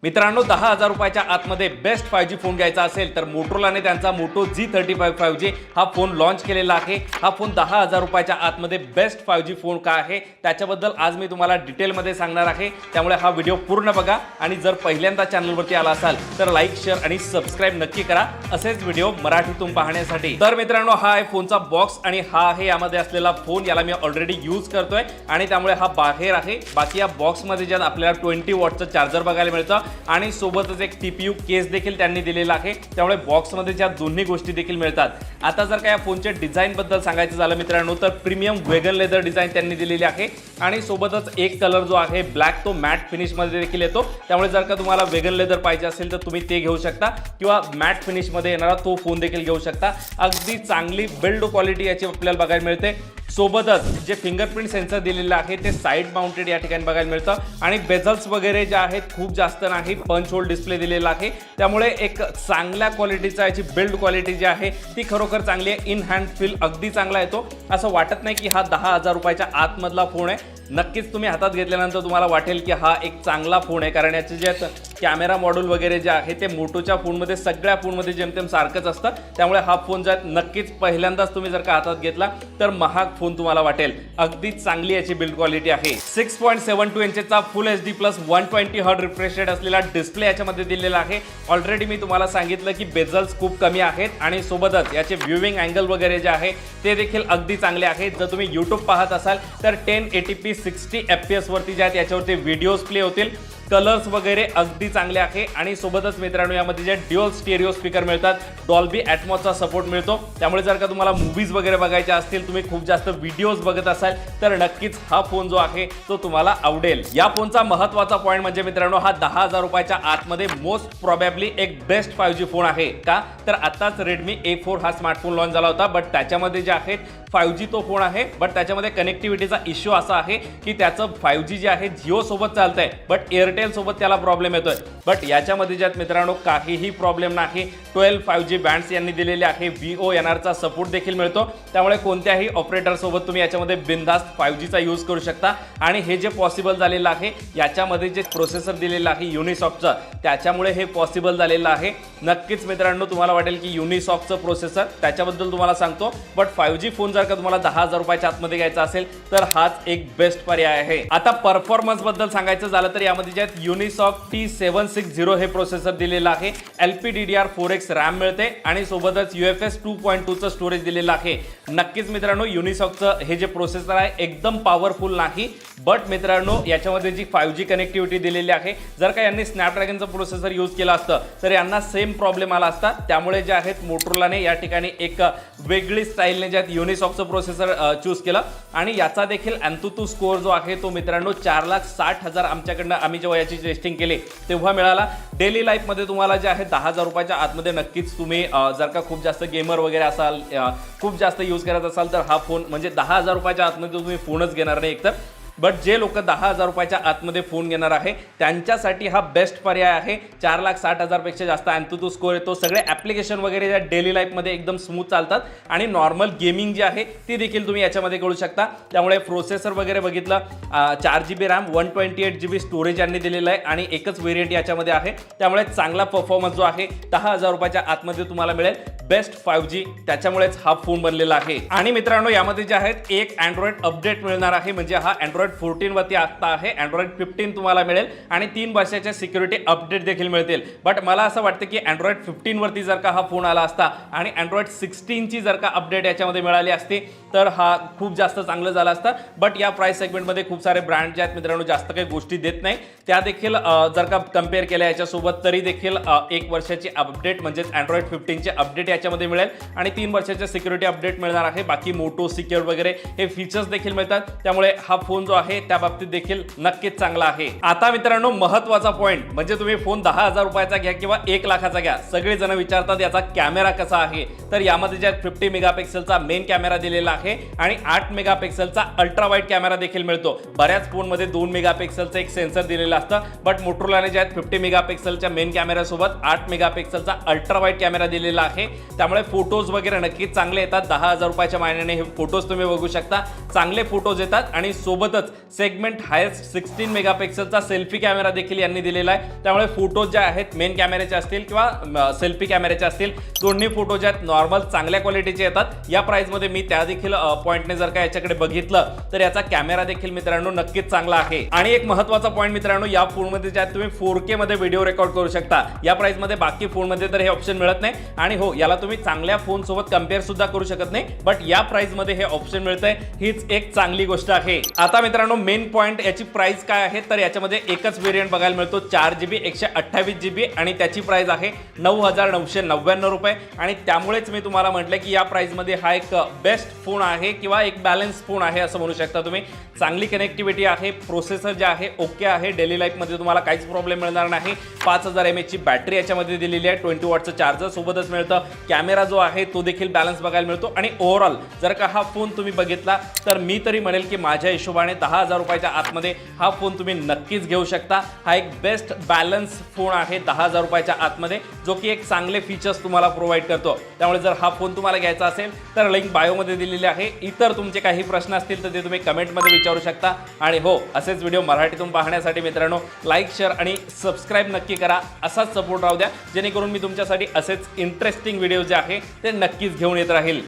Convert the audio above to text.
मित्रांनो 10,000 रुपयाच्या आतमध्ये बेस्ट 5G फोन घ्यायचा असेल तर मोटोरोलाने त्यांचा मोटो G35 5G हा फोन लॉन्च केलेला आहे। हा फोन 10,000 रुपयाच्या आतमध्ये बेस्ट 5G फोन का आहे त्याच्याबद्दल आज मी तुम्हाला डिटेलमध्ये सांगणार आहे, त्यामुळे हा व्हिडिओ पूर्ण बघा आणि जर पहिल्यांदा चॅनलवरती आला असाल तर लाईक शेअर आणि सबस्क्राइब नक्की करा असेच व्हिडिओ मराठीतून पाहण्यासाठी। तर मित्रांनो हा आहे फोनचा बॉक्स आणि हा आहे यामध्ये असलेला फोन, याला मी ऑलरेडी यूज करतोय आणि त्यामुळे हा बाहेर आहे। बाकी या बॉक्समध्ये ज्यात आपल्याला 20 वॉटचं चार्जर बघायला मिळतं आणि सोबतच एक TPU केस देखील त्यांनी दिलेला आहे, त्यामुळे बॉक्समध्ये ज्या दोन्ही गोष्टी देखील मिळतात। आता जर का या फोनच्या डिझाइन बद्दल सांगायचं झालं मित्रांनो तर प्रीमियम वेगन लेदर डिझाइन त्यांनी दिलेली आहे आणि सोबतच एक कलर जो आहे ब्लॅक तो मॅट फिनिश मध्ये देखील येतो, त्यामुळे जर का तुम्हाला वेगन लेदर पाहिजे असेल तर तुम्ही ते घेऊ शकता किंवा मॅट फिनिश मध्ये येणारा तो फोन देखील घेऊ शकता। अगदी चांगली बिल्ड क्वालिटी याची आपल्याला बघायला मिळते। सोबतच जे फिंगरप्रिंट सेन्सर दिलेलं आहे ते साइड माउंटेड या ठिकाणी बघायला मिळतं आणि बेझल्स वगैरे जे आहेत खूप जास्त नाही, पंच होल डिस्प्ले दिलेला आहे, त्यामुळे एक चांगल्या क्वालिटीचा याची बिल्ड क्वालिटी जी आहे ती खरोखर चांगली आहे। इन हँड फील अगदी चांगला येतो, असं वाटत नाही की हा 10,000 रुपयाच्या आतमधला फोन आहे। नक्कीच तुम्ही हातात घेतल्यानंतर तुम्हाला वाटेल की हा एक चांगला फोन आहे, कारण याचे जे कॅमेरा मॉड्यूल वगैरे जे आहे ते मोटोच्या फोनमध्ये सगळ्या फोनमध्ये जेमतेम सारखंच असतं, त्यामुळे हा फोन जर नक्कीच पहिल्यांदाच तुम्ही जर का हातात घेतला तर महाग फोन तुम्हाला वाटेल। अगदी चांगली याची बिल्ड क्वालिटी आहे। 6.72 इंचचा full HD plus 120 hertz refresh rate असलेला डिस्प्ले याच्यामध्ये दिलेला आहे। ऑलरेडी मी तुम्हाला सांगितलं की बेझल्स खूप कमी आहेत आणि सोबतच याचे व्ह्यूइंग अँगल वगैरे जे आहे ते देखील अगदी चांगले आहेत। जर तुम्ही YouTube पाहत असाल तर 1080p 60 FPS वरती जे आहेत याच्यावरती व्हिडिओज प्ले होतील। कलर्स वगैरे अगदी चांगले आहे आणि सोबतच मित्रांनो यामध्ये जे ड्युअल स्टेरिओ स्पीकर मिळतात, डॉल्बी ॲटमॉसचा सपोर्ट मिळतो, त्यामुळे जर का तुम्हाला मूवीज वगैरे बघायच्या असतील, तुम्ही खूप जास्त व्हिडिओज बघत असाल तर नक्कीच हा फोन जो आहे तो तुम्हाला आवडेल। या फोनचा महत्त्वाचा पॉईंट म्हणजे मित्रांनो हा 10,000 रुपयाच्या आतमध्ये मोस्ट प्रॉबॅबली एक बेस्ट 5G फोन आहे का, तर आताच Redmi A4 हा स्मार्टफोन लॉन्च झाला होता, बट त्याच्यामध्ये जे आहे 5G तो फोन आहे, बट त्याच्यामध्ये कनेक्टिव्हिटीचा इश्यू असा आहे की त्याचं 5G जे आहे जिओ सोबत चालतंय बट एअरटेल सोबत त्याला प्रॉब्लेम येतोय। बट याच्यामध्ये ज्यात मित्रांनो काहीही प्रॉब्लेम नाही, 12 5G बँड्स यांनी दिलेले आहे, VoNR चा सपोर्ट देखील मिळतो, त्यामुळे कोणत्याही ऑपरेटर सोबत तुम्ही याच्यामध्ये बिनधास्त 5G चा यूज करू शकता। आणि हे जे पॉसिबल झालेलं आहे याच्यामध्ये जे प्रोसेसर दिलेलं आहे युनिसॉकचं, त्याच्यामुळे हे पॉसिबल झालेलं आहे। नक्कीच मित्रांनो तुम्हाला वाटेल की युनिसॉकचं प्रोसेसर त्याच्याबद्दल तुम्हाला सांगतो, बट 5G फोन जर का तुम्हाला 10,000 रुपयाच्या आतमध्ये घ्यायचा असेल तर हाच एक बेस्ट पर्याय आहे। आता परफॉर्मन्स बद्दल सांगायचं झालं तर यामध्ये जे युनिसॉक T760 हे प्रोसेसर दिलेलं आहे, LPDDR4X रॅम मिळते आणि सोबतच UFS 2.2 चं स्टोरेज दिलेलं आहे। नक्कीच मित्रांनो युनिसॉकचं हे जे प्रोसेसर आहे एकदम पॉवरफुल नाही, बट मित्रांनो याच्यामध्ये जी 5G कनेक्टिव्हिटी दिलेली आहे, जर का यांनी स्नॅपड्रॅगनचं प्रोसेसर यूज केलं असतं तर यांना सेम प्रॉब्लेम आला असता, त्यामुळे जे आहेत मोटोरोलाने या ठिकाणी एक वेगळी स्टाईलने ज्यात युनिसॉकचं प्रोसेसर चूज केलं आणि याचा देखील AnTuTu स्कोअर जो आहे तो मित्रांनो 4,60,000 आमच्याकडनं आम्ही जेव्हा याची टेस्टिंग केली तेव्हा मिळाला। डेली लाईफमध्ये तुम्हाला जे आहे 10,000 रुपयाच्या आतमध्ये नक्कीच तुम्ही जर का खूप जास्त गेमर वगैरे असाल, खूप जास्त यूज करत असाल तर हा फोन म्हणजे 10,000 रुपयाच्या आतमध्ये तुम्ही फोनच घेणार नाही एकतर, बट जे लोक 10,000 रुपयाच्या आतमध्ये फोन घेणार आहे त्यांच्यासाठी हा बेस्ट पर्याय आहे। 4,60,000 पेक्षा जास्त AnTuTu स्कोअर येतो, सगळे ॲप्लिकेशन वगैरे ज्या डेली लाईफमध्ये एकदम स्मूथ चालतात आणि नॉर्मल गेमिंग जी आहे ती देखील तुम्ही याच्यामध्ये करू शकता। त्यामुळे प्रोसेसर वगैरे बघितलं, 4GB रॅम 128GB स्टोरेज यांनी दिलेलं आहे आणि एकच व्हेरियंट याच्यामध्ये आहे, त्यामुळे चांगला परफॉर्मन्स जो आहे 10,000 रुपयाच्या आतमध्ये तुम्हाला मिळेल बेस्ट 5G, त्याच्यामुळेच हा फोन बनलेला आहे। आणि मित्रांनो यामध्ये जे आहेत एक अँड्रॉइड अपडेट मिळणार आहे, म्हणजे हा अँड्रॉइड 14 वरती आता आहे, अँड्रॉइड 15 तुम्हाला मिळेल आणि 3 वर्षाचे सिक्युरिटी अपडेट देखील मिळतील। बट मला असं वाटतं की अँड्रॉइड 15 वरती जर का हा फोन आला असता आणि अँड्रॉइड 16 ची जर का अपडेट याच्यामध्ये मिळाली असती तर हा खूप जास्त चांगलं झालं असतं, बट या प्राइस सेगमेंटमध्ये खूप सारे ब्रँड जे आहेत मित्रांनो जास्त काही गोष्टी देत नाही, त्या देखील जर का कम्पेअर केल्या याच्यासोबत तरी देखील 1 वर्षाची अपडेट म्हणजेच अँड्रॉइड 15 चे अपडेट याच्यामध्ये मिळेल आणि 3 वर्षाचे सिक्युरिटी अपडेट मिळणार आहे। बाकी मोटो सिक्युअर वगैरे हे फीचर्स देखील मिळतात, त्यामुळे हा फोन जो आहे त्या बाबतीत देखील नक्कीच चांगला आहे। आता मित्रांनो महत्त्वाचा पॉइंट म्हणजे तुम्ही फोन 10,000 रुपयाचा घ्या किंवा 1 लाखाचा घ्या, सगळेजण विचारतात याचा कॅमेरा कसा आहे, तर यामध्ये जे 50 मेगापिक्सेलचा मेन कॅमेरा दिलेला आहे आणि 8 मेगापिक्सेलचा अल्ट्रा वाईड कॅमेरा देखील मिळतो। बऱ्याच फोनमध्ये 2 मेगापिक्सेलचं एक सेन्सर दिलेलं असतं, बट मोटोरोलाने जे 50 मेगापिक्सेलच्या मेन कॅमेऱ्यासोबत 8 मेगापिक्सेलचा अल्ट्रा वाईड कॅमेरा दिलेला आहे, त्यामुळे फोटोज वगैरे नक्कीच चांगले येतात। 10,000 रुपयाच्या मायन्याने हे फोटोज तुम्ही बघू शकता, चांगले फोटोज येतात आणि सोबतच त्याच्यासोबतच सेगमेंट हायेस्ट 16 मेगापिक्सलचा सेल्फी कॅमेरा देखील यांनी दिलेला आहे. त्यामुळे फोटो जे आहेत मेन कॅमेऱ्याचे असतील किंवा सेल्फी कॅमेऱ्याचे असतील, दोन्ही फोटो जे आहेत नॉर्मल चांगल्या क्वालिटीचे येतात. या प्राइसमध्ये मी त्या देखील पॉईंटने जर का याच्याकडे बघितलं तर याचा कॅमेरा देखील मित्रांनो नक्कीच चांगला आहे. आणि एक महत्त्वाचा पॉईंट मित्रांनो, या फोनमध्ये ज्यात तुम्ही 4K मध्ये व्हिडिओ रेकॉर्ड करू शकता. या प्राइसमध्ये बाकी फोनमध्ये तर हे ऑप्शन मिळत नाही. आणि हो, याला तुम्ही चांगल्या फोन सोबत कम्पेअर सुद्धा करू शकत नाही, बट या प्राइसमध्ये हे ऑप्शन मिळतंय, हीच एक चांगली गोष्ट आहे. आता मित्रांनो मेन पॉईंट, याची प्राइस काय आहे तर याच्यामध्ये एकच व्हेरियंट बघायला मिळतो 4GB 128GB आणि त्याची प्राइस आहे 9,999 रुपये. आणि त्यामुळेच मी तुम्हाला म्हटलं की या प्राइसमध्ये हा एक बेस्ट फोन आहे किंवा एक बॅलन्स फोन आहे असं म्हणू शकता तुम्ही. चांगली कनेक्टिव्हिटी आहे, प्रोसेसर जे आहे ओके आहे, डेली लाईफमध्ये तुम्हाला काहीच प्रॉब्लेम मिळणार नाही. 5000 mAh ची बॅटरी याच्यामध्ये दिलेली आहे, 20 वॉटचं चार्जर सोबतच मिळतं. कॅमेरा जो आहे तो देखील बॅलन्स बघायला मिळतो. आणि ओव्हरऑल जर का हा फोन तुम्ही बघितला तर मी तरी म्हणेल की माझ्या हिशोबाने 10,000 रुपयाच्या आतमध्ये हा फोन तुम्ही नक्कीच घेऊ शकता. हा एक बेस्ट बॅलन्स फोन आहे 10,000 रुपयाच्या आतमध्ये, जो की एक चांगले फीचर्स तुम्हाला प्रोव्हाइड करतो. त्यामुळे जर हा फोन तुम्हाला घ्यायचा असेल तर लिंक बायोमध्ये दिलेली आहे. इतर तुमचे काही प्रश्न असतील तर ते तुम्ही कमेंटमध्ये विचारू शकता. आणि हो, असेच व्हिडिओ मराठीतून पाहण्यासाठी मित्रांनो लाईक, शेअर आणि सबस्क्राईब नक्की करा. असाच सपोर्ट राहू द्या, जेणेकरून मी तुमच्यासाठी असेच इंटरेस्टिंग व्हिडिओ जे आहे ते नक्कीच घेऊन येत राहील.